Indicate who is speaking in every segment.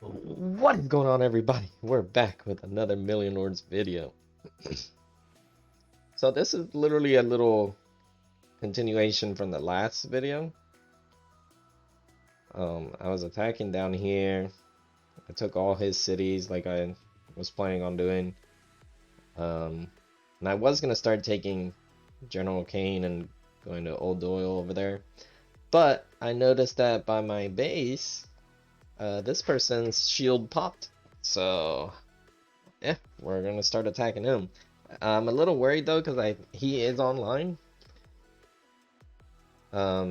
Speaker 1: What is going on, everybody? We're back with another Million Lords video. So this is literally a little continuation from the last video. I was attacking down here. I took all his cities like I was planning on doing. And I was gonna start taking General Kane and going to Old Doyle over there. But I noticed that by my base, this person's shield popped. So yeah, we're gonna start attacking him. I'm a little worried though because he is online.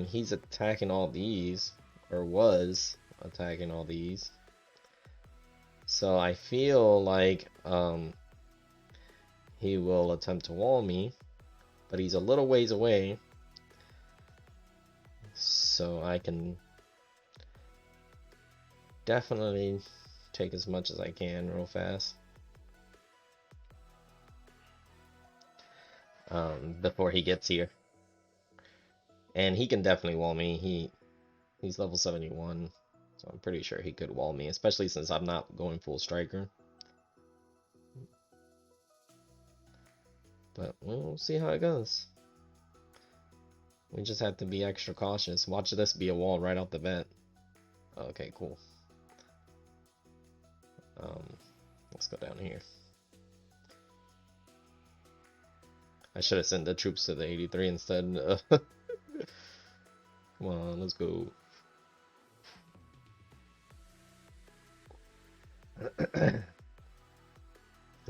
Speaker 1: He's attacking all these, or was attacking all these. So I feel like he will attempt to wall me, but he's a little ways away. So I can definitely take as much as I can real fast. Before he gets here. And he can definitely wall me. He's level 71, so I'm pretty sure he could wall me, especially since I'm not going full striker. But we'll see how it goes. We just have to be extra cautious. Watch this be a wall right off the bat. Okay, cool. Let's go down here. I should have sent the troops to the 83 instead. Come on, let's go. And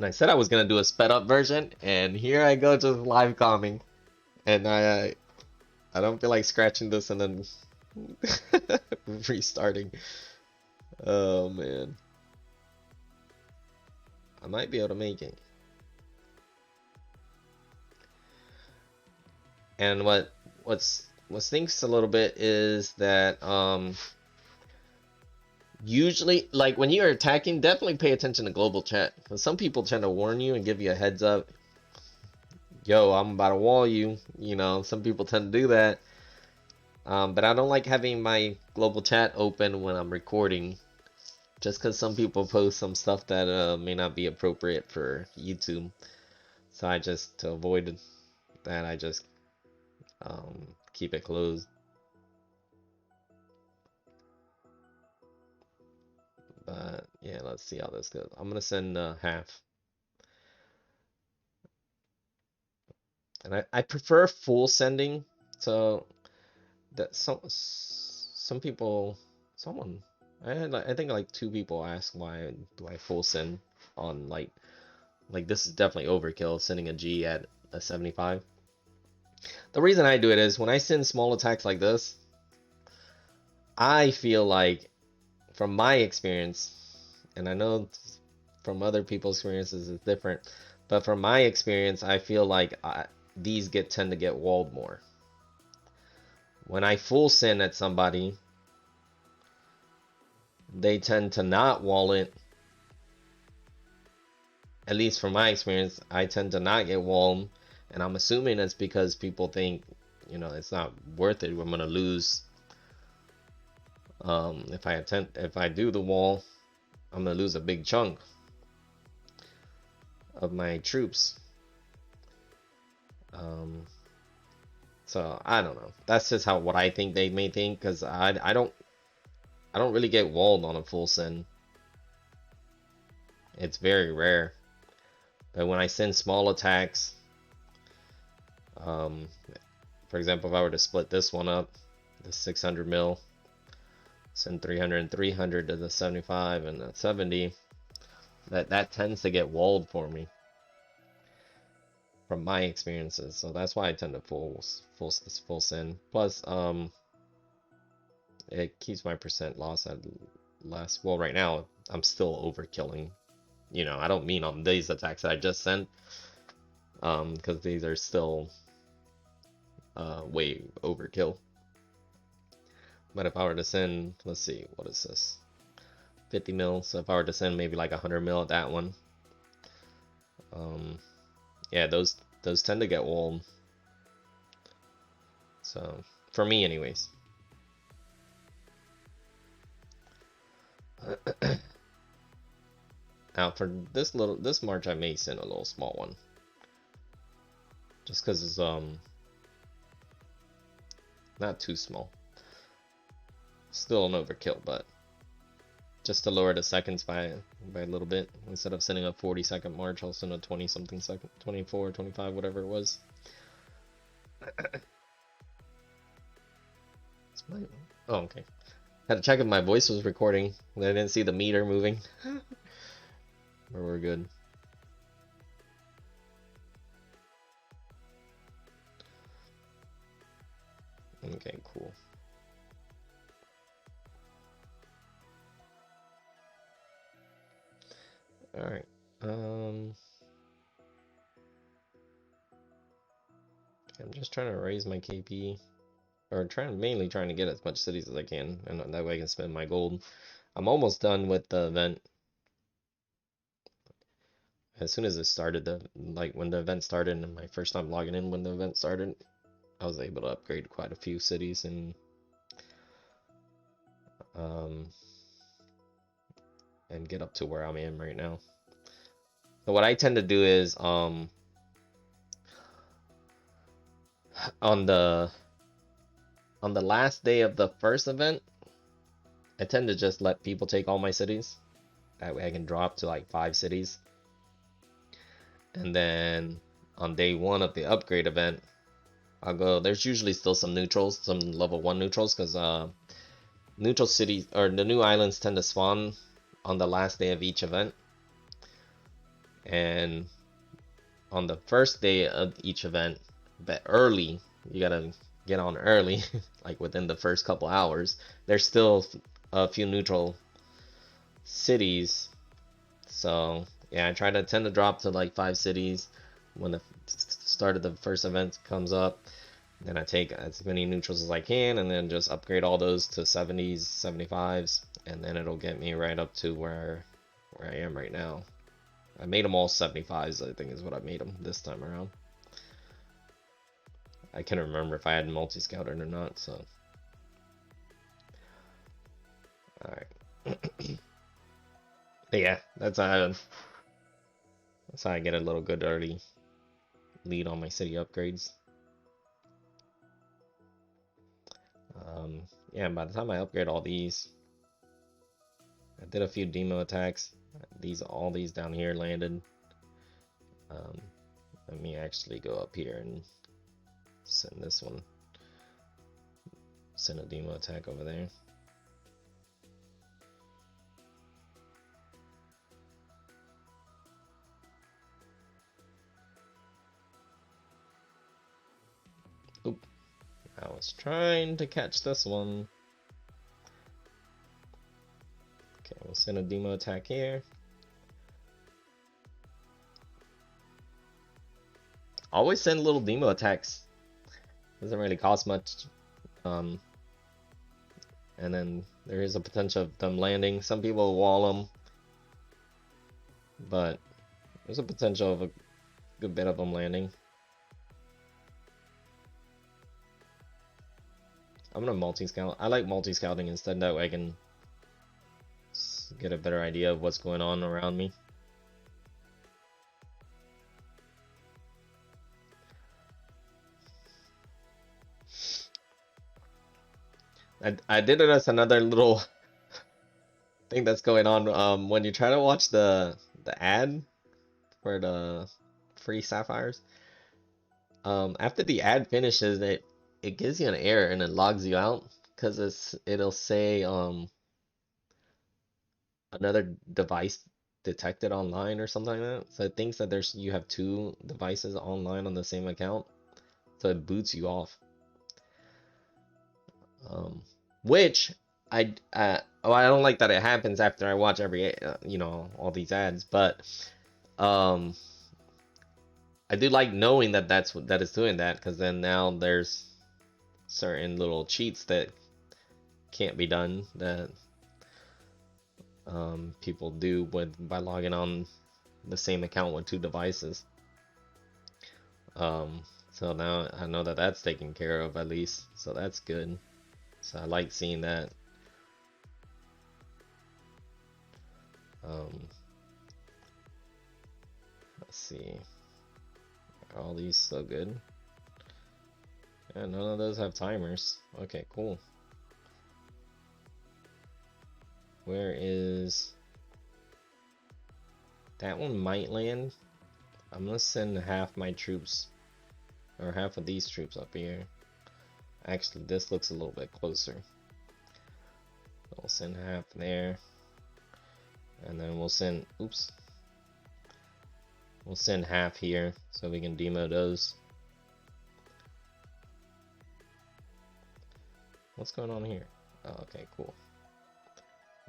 Speaker 1: I said I was gonna do a sped up version, and here I go just live calming. And I don't feel like scratching this and then restarting. Oh man. I might be able to make it. And what stinks a little bit is that usually, like when you're attacking, definitely pay attention to global chat. Because some people tend to warn you and give you a heads up. Yo, I'm about to wall you. You know, some people tend to do that. But I don't like having my global chat open when I'm recording. Just because some people post some stuff that may not be appropriate for YouTube. So I just, to avoid that, I just keep it closed. But yeah, let's see how this goes. I'm gonna send half. And I prefer full sending. So that some people, I think like 2 people ask why do I full send on like this is definitely overkill sending a G at a 75. The reason I do it is when I send small attacks like this, I feel like from my experience, and I know from other people's experiences it's different, but from my experience I feel like these tend to get walled more. When I full send at somebody, they tend to not wall it. At least from my experience, I tend to not get walled, and I'm assuming it's because people think, you know, it's not worth it. I'm gonna lose. If I do the wall, I'm gonna lose a big chunk of my troops. So I don't know. That's just what I think they may think, because I don't really get walled on a full send. It's very rare. But when I send small attacks, for example, if I were to split this one up, the 600 mil, send 300 and 300 to the 75 and the 70, that tends to get walled for me from my experiences. So that's why I tend to full send. Plus it keeps my percent loss at less. Well, right now I'm still overkilling. You know, I don't mean on these attacks that I just sent, because these are still way overkill. But if I were to send, let's see, what is this? 50 mil. So if I were to send maybe like 100 mil at that one, yeah, those tend to get walled. So for me, anyways. Now for this March, I may send a little small one, just because it's not too small. Still an overkill, but just to lower the seconds by a little bit. Instead of sending a 40-second march, I'll send a 20-something second, 24, 25, whatever it was. Oh, okay. Had to check if my voice was recording. I didn't see the meter moving. But we're good. Okay, cool. All right. I'm just trying to raise my KP, or mainly trying to get as much cities as I can, and that way I can spend my gold. I'm almost done with the event. As soon as it started, when the event started, and my first time logging in when the event started, I was able to upgrade quite a few cities and get up to where I am right now. So what I tend to do is on the last day of the first event, I tend to just let people take all my cities. That way I can drop to like 5 cities. And then on day 1 of the upgrade event, I'll go. There's usually still some neutrals, some level 1 neutrals, because neutral cities or the new islands tend to spawn on the last day of each event. And on the first day of each event, but early, you gotta get on early, like within the first couple hours. There's still a few neutral cities, so yeah, I tend to drop to like 5 cities when the start of the first event comes up. Then I take as many neutrals as I can, and then just upgrade all those to 70s, 75s, and then it'll get me right up to where I am right now. I made them all 75s, I think is what I made them this time around. I can't remember if I had multi-scouted or not, so. Alright. Yeah, that's how I get a little good early lead on my city upgrades. Yeah, by the time I upgrade all these, I did a few demo attacks. All these down here landed. Let me actually go up here and send this one. Send a demo attack over there. Oop. I was trying to catch this one. Okay, we'll send a demo attack here. Always send little demo attacks. Doesn't really cost much. And then there is a potential of them landing. Some people wall them, but there's a potential of a good bit of them landing. I'm gonna multi-scout. I like multi-scouting instead, that way I can get a better idea of what's going on around me. I did it as another little thing that's going on. When you try to watch the ad for the free sapphires, after the ad finishes, it gives you an error and it logs you out because it'll say another device detected online or something like that. So it thinks that you have 2 devices online on the same account, so it boots you off. Which I don't like that it happens after I watch every all these ads, but I do like knowing that that it's doing that, because then now there's certain little cheats that can't be done that people do by logging on the same account with 2 devices. So now I know that that's taken care of, at least, so that's good. So I like seeing that. see. Are all these so good? Yeah, none of those have timers. Okay, cool. Where is... That one might land. I'm gonna send half my troops, or half of these troops up here. Actually, this looks a little bit closer. We'll send half there. And then we'll send, oops. We'll send half here so we can demo those. What's going on here? Oh, okay, cool.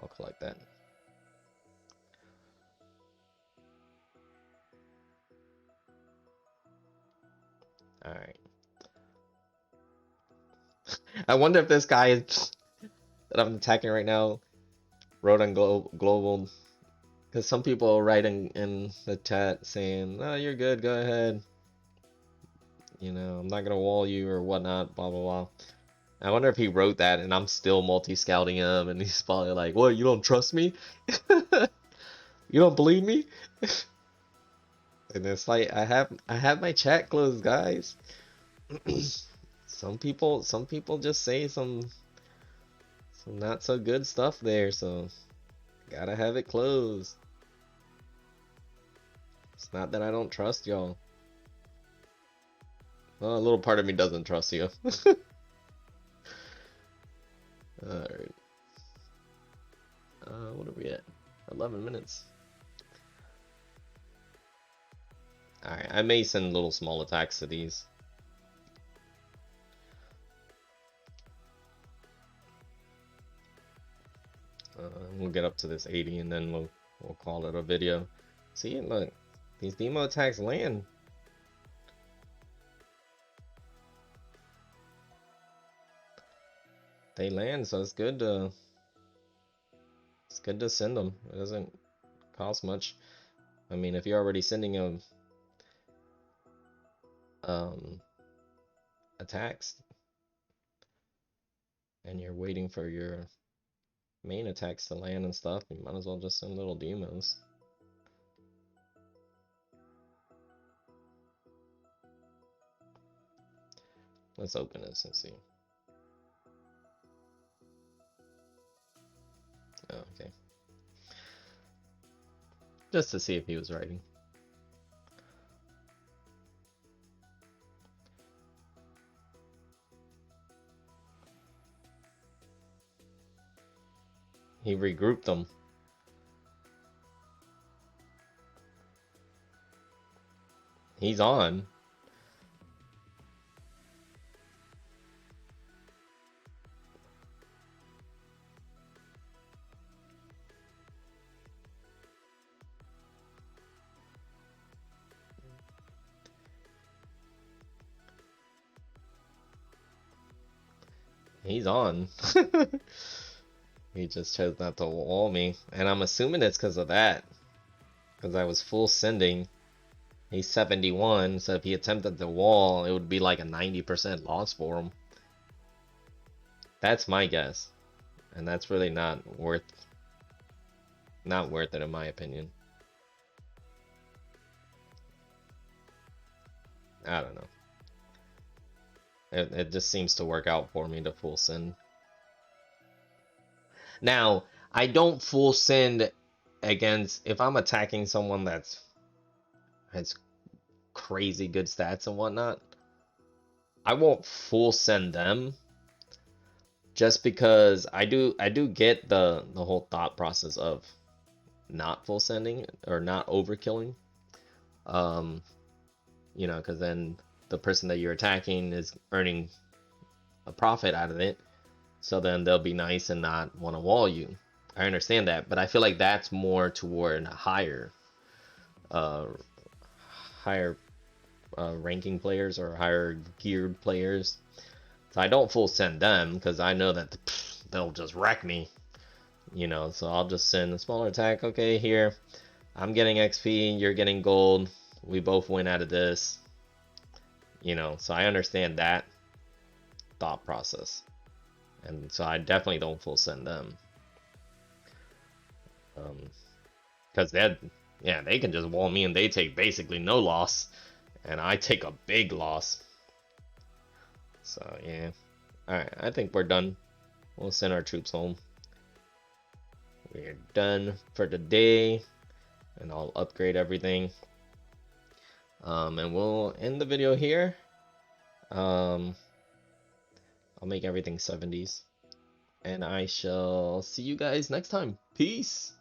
Speaker 1: I'll collect that. Alright. I wonder if this guy is, that I'm attacking right now wrote on global, because some people are writing in the chat saying, "Oh, you're good, go ahead. You know, I'm not gonna wall you or whatnot, blah blah blah." I wonder if he wrote that and I'm still multi-scouting him and he's probably like, "What, you don't trust me? You don't believe me?" And it's like, I have my chat closed, guys. Some people just say some not so good stuff there, so gotta have it closed. It's not that I don't trust y'all. Well, a little part of me doesn't trust you. Alright. What are we at? 11 minutes. Alright, I may send little small attacks to these. We'll get up to this 80 and then we'll call it a video. See, look, these demo attacks land. They land, so it's good to send them. It doesn't cost much. I mean, if you're already sending them attacks and you're waiting for your main attacks to land and stuff, you might as well just send little demos. Let's open this and see. Oh, okay. Just to see if he was writing. He regrouped them. He's on. He's on. He just chose not to wall me. And I'm assuming it's because of that. Because I was full sending. He's 71, so if he attempted the wall, it would be like a 90% loss for him. That's my guess. And that's really not worth it in my opinion. I don't know. It just seems to work out for me to full send. Now, I don't full send against, if I'm attacking someone that's has crazy good stats and whatnot, I won't full send them, just because I do get the whole thought process of not full sending or not overkilling. You know, because then the person that you're attacking is earning a profit out of it, so then they'll be nice and not want to wall you. I understand that, but I feel like that's more toward higher ranking players or higher geared players. So I don't full send them because I know that they'll just wreck me, you know. So I'll just send a smaller attack. Okay, here I'm getting XP, you're getting gold, we both win out of this, you know. So I understand that thought process, and so I definitely don't full send them, because Yeah, they can just wall me and they take basically no loss, and I take a big loss. So yeah, alright, I think we're done. We'll send our troops home. We're done for the day, and I'll upgrade everything. And we'll end the video here. I'll make everything 70s, and I shall see you guys next time. Peace.